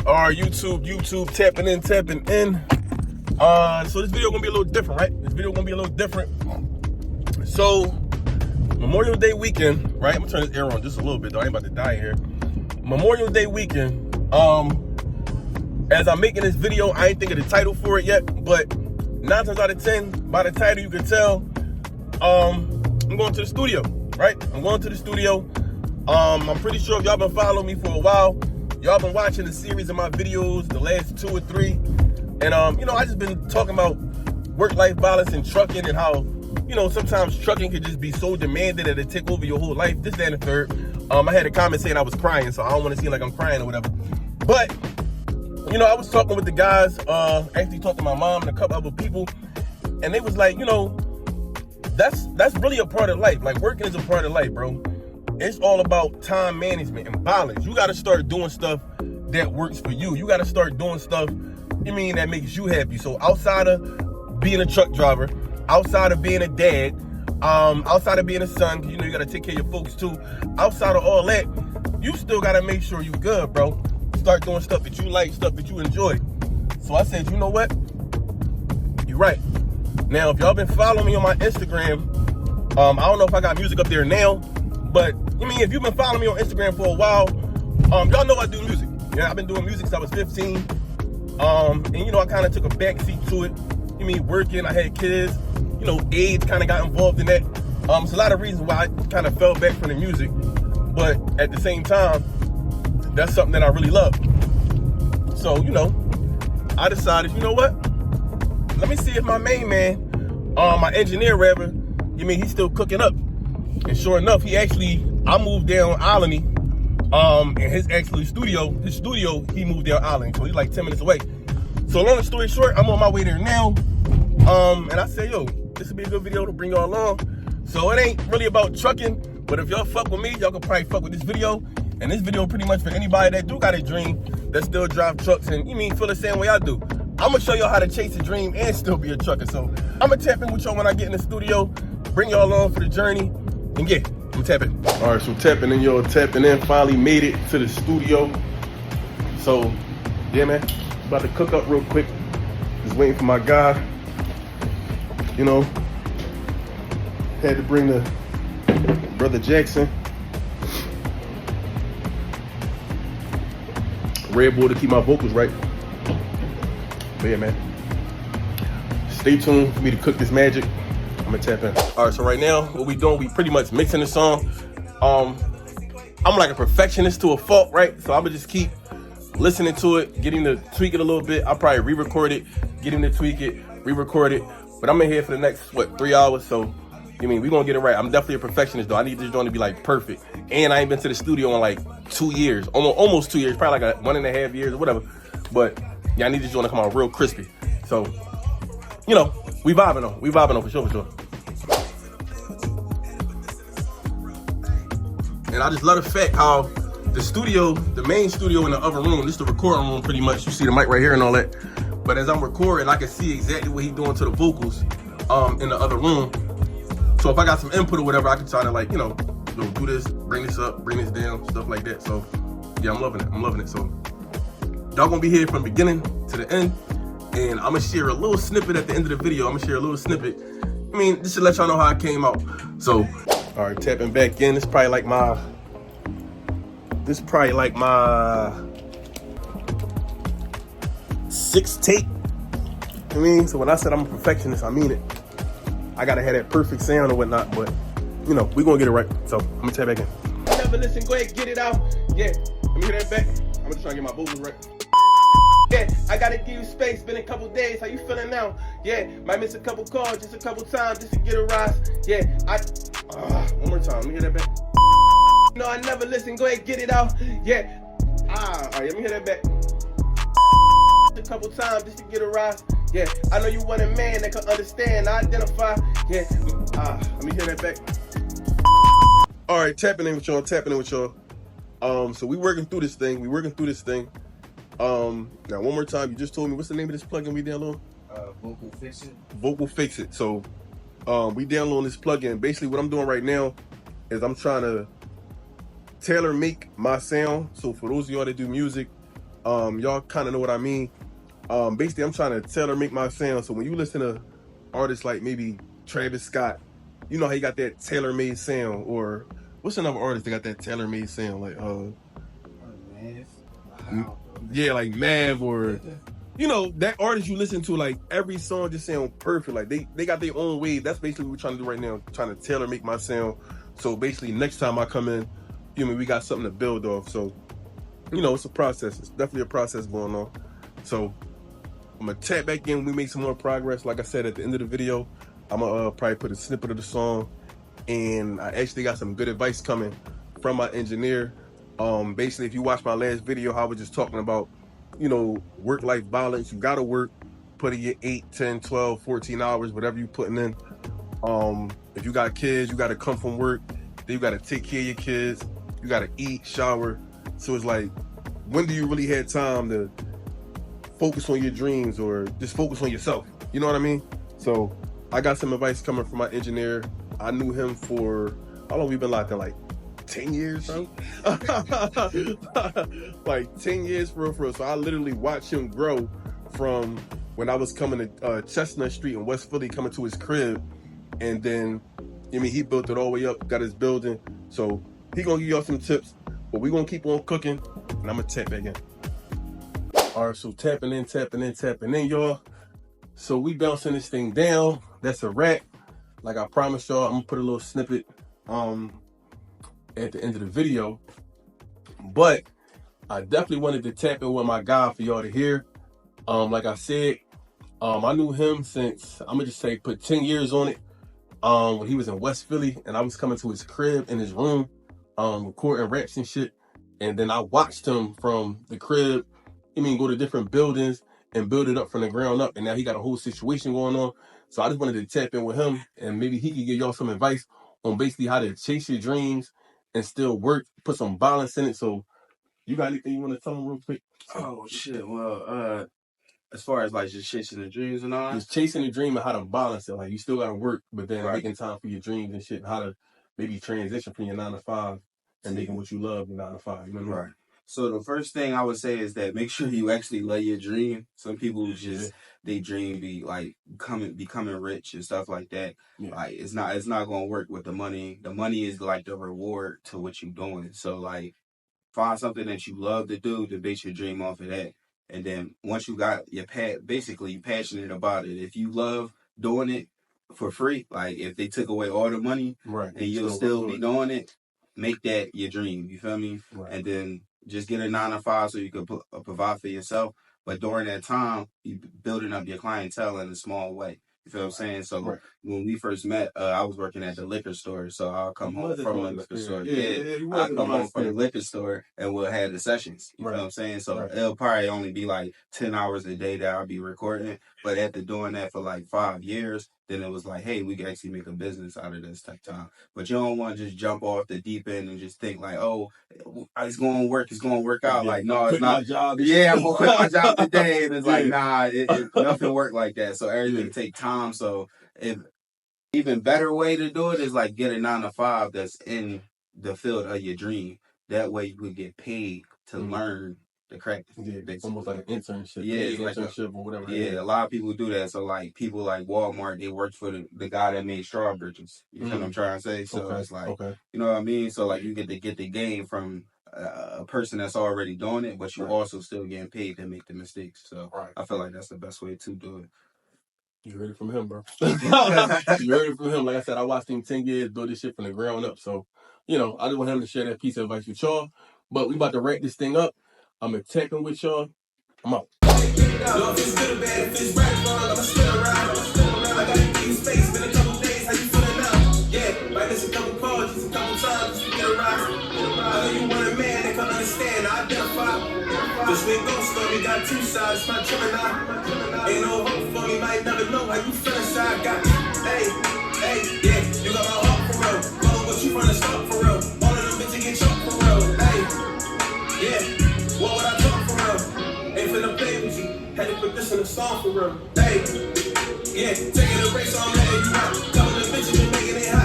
YouTube, tapping in. So this video gonna be a little different, right? So, Memorial Day weekend, right? I'm gonna turn this air on just a little bit though. I ain't about to die here. Memorial Day weekend. As I'm making this video, I ain't thinking of the title for it yet, but 9 times out of 10, by the title you can tell, I'm going to the studio, right? I'm going to the studio. I'm pretty sure if y'all been following me for a while, y'all been watching a series of my videos, the last 2 or 3. And, I just been talking about work-life balance and trucking and how, sometimes trucking can just be so demanding that it take over your whole life, this, that, and the third. I had a comment saying I was crying, so I don't want to seem like I'm crying or whatever. But, I was talking with the guys, actually talking to my mom and a couple other people, and they was like, that's really a part of life. Like, working is a part of life, bro. It's all about time management and balance. You got to start doing stuff that works for you. You got to start doing stuff, that makes you happy. So outside of being a truck driver, outside of being a dad, outside of being a son, 'cause you got to take care of your folks too. Outside of all that, you still got to make sure you good, bro. Start doing stuff that you like, stuff that you enjoy. So I said, you know what? You're right. Now, if y'all been following me on my Instagram, I don't know if I got music up there now, but if you've been following me on Instagram for a while, y'all know I do music. Yeah, I've been doing music since I was 15. And I kind of took a backseat to it. Working, I had kids, AIDS kind of got involved in that. It's a lot of reasons why I kind of fell back from the music, but at the same time, that's something that I really love. So, I decided, you know what? Let me see if my main man, my engineer rather, he's still cooking up. And sure enough, I moved down Alany, and his studio, he moved down Alany, so he's like 10 minutes away. So long story short, I'm on my way there now. And I say, this would be a good video to bring y'all along. So it ain't really about trucking, but if y'all fuck with me, y'all can probably fuck with this video. And this video pretty much for anybody that do got a dream that still drive trucks and feel the same way I do. I'm gonna show y'all how to chase a dream and still be a trucker. So I'm gonna tap in with y'all when I get in the studio, bring y'all along for the journey, and yeah, I'm tapping. All right, so tapping in, finally made it to the studio. So yeah, man, about to cook up real quick. Just waiting for my guy. Had to bring the brother Jackson. Red Bull to keep my vocals right. But yeah, man, stay tuned for me to cook this magic. I'm gonna tap in. All right, so right now, what we doing, we pretty much mixing the song. I'm like a perfectionist to a fault, right? So I'm gonna just keep listening to it, getting to tweak it a little bit. I'll probably re-record it, get him to tweak it, re-record it. But I'm in here for the next, 3 hours, so we gonna get it right. I'm definitely a perfectionist though. I need this joint to be like perfect. And I ain't been to the studio in like 2 years, almost 2 years, probably like 1.5 years or whatever. But yeah, I need this joint to come out real crispy. So, we vibing on for sure. And I just love the fact how the studio, the main studio in the other room, this is the recording room pretty much. You see the mic right here and all that. But as I'm recording, I can see exactly what he's doing to the vocals in the other room. So if I got some input or whatever, I can try to do this, bring this up, bring this down, stuff like that. So yeah, I'm loving it. So y'all gonna be here from beginning to the end. And I'm gonna share a little snippet at the end of the video. I'm gonna share a little snippet. Just to let y'all know how it came out. So, all right, tapping back in. This is probably like my 6th take. So when I said I'm a perfectionist, I mean it. I gotta have that perfect sound or whatnot, but we gonna get it right. So I'm gonna tap back in. Never listen, go ahead, get it out. Yeah, let me hear that back. I'm gonna try to get my vocals right. Yeah, I gotta give you space, been a couple days, how you feeling now? Yeah, might miss a couple calls, just a couple times, just to get a rise. Yeah, one more time, let me hear that back. No, I never listen, go ahead, get it out. Yeah, all right, let me hear that back. A couple times, just to get a rise. Yeah, I know you want a man that can understand, identify. Yeah, let me hear that back. All right, tapping in with y'all. So we working through this thing. Now one more time, you just told me, what's the name of this plugin we download? Vocal Fix It. Vocal Fix It. So we download this plugin. Basically what I'm doing right now is I'm trying to tailor make my sound. So for those of y'all that do music, Y'all kind of know what I mean. Basically, I'm trying to tailor make my sound. So when you listen to artists like maybe Travis Scott, you know how he got that tailor-made sound, or what's another artist that got that tailor-made sound, like yeah, like Mav, or you know, that artist you listen to, like every song just sound perfect. Like they got their own way. That's basically what we're trying to do right now, trying to tailor make my sound. So basically, next time I come in, you know, we got something to build off. So, you know, it's a process. It's definitely a process going on. So I'm gonna tap back in when we make some more progress. Like I said at the end of the video, I'm gonna probably put a snippet of the song, and I actually got some good advice coming from my engineer. Basically, if you watch my last video, how I was just talking about, you know, work-life balance. You gotta work, put in your 8, 10, 12, 14 hours, whatever you putting in. If you got kids, you gotta come from work, then you gotta take care of your kids, you gotta eat, shower. So it's like, when do you really have time to focus on your dreams or just focus on yourself? You know what I mean? So I got some advice coming from my engineer. I knew him for, how long we been locked in? Like 10 years, bro? Like 10 years for real. So I literally watched him grow from when I was coming to Chestnut Street in West Philly, coming to his crib. And then, I mean, he built it all the way up, got his building. So he gonna give y'all some tips, but we gonna keep on cooking, and I'm gonna tap back in. All right, so tapping in, y'all. So we bouncing this thing down. That's a wrap. Like I promised y'all, I'm gonna put a little snippet at the end of the video. But I definitely wanted to tap in with my guy for y'all to hear. Like I said, I knew him since, I'm gonna just say, put 10 years on it. When he was in West Philly, and I was coming to his crib in his room, recording raps and shit. And then I watched him from the crib, go to different buildings and build it up from the ground up. And now he got a whole situation going on. So I just wanted to tap in with him, and maybe he could give y'all some advice on basically how to chase your dreams and still work, put some balance in it. So you got anything you want to tell him real quick? Oh shit, well, as far as like just chasing the dreams and all, just chasing the dream and how to balance it. Like you still gotta work, but then making time for your dreams and shit. How to maybe transition from your 9 to 5 and making what you love your 9 to 5. You know what I mean? Right. So the first thing I would say is that make sure you actually love your dream. Some people just they dream be like becoming rich and stuff like that. Yeah. Like it's not gonna work with the money. The money is like the reward to what you're doing. So like find something that you love to do to base your dream off of that. And then once you got your basically you're passionate about it. If you love doing it for free, like if they took away all the money, and you'll still be doing it, make that your dream. You feel me? Right. And then just get a 9 to 5 so you can provide for yourself. But during that time, you building up your clientele in a small way. You feel what I'm saying? So when we first met, I was working at the liquor store. So I'll come home from the liquor store. I'll come home from the liquor store and we'll have the sessions. You feel what I'm saying? So it'll probably only be like 10 hours a day that I'll be recording. But after doing that for like 5 years, then it was like, hey, we can actually make a business out of this type of time. But you don't want to just jump off the deep end and just think like, oh, it's going to work. It's going to work out. Like, no, it's not. I'm going to quit my job today. And it's like, nah, nothing work like that. So everything take time. So if even better way to do it is like get a 9 to 5 that's in the field of your dream. That way you would get paid to learn the craft. Yeah, it's almost like an internship. Yeah, it's like internship or whatever. Yeah, a lot of people do that. So like people like Walmart, they worked for the guy that made straw bridges. You know what I'm trying to say? So it's like, you know what I mean? So like you get the game from a person that's already doing it, but you also still getting paid to make the mistakes. So I feel like that's the best way to do it. You heard it from him, bro. You heard it from him. Like I said, I watched him 10 years build this shit from the ground up. So, I just want him to share that piece of advice with y'all. But we about to wrap this thing up. I'm going to tech him with y'all. I'm out. This way goes story got 2 sides, my Gemini. Ain't no hope for me, might never know how you feel inside. Got hey, yeah, you got my heart for real. Follow what you trying to stop for real. All of them bitches get chopped for real. Hey, yeah, what would I talk for real? Ain't finna play with you. Had to put this in a song for real. Hey, yeah, taking a race on letting you out. Couple of bitches been making it hot.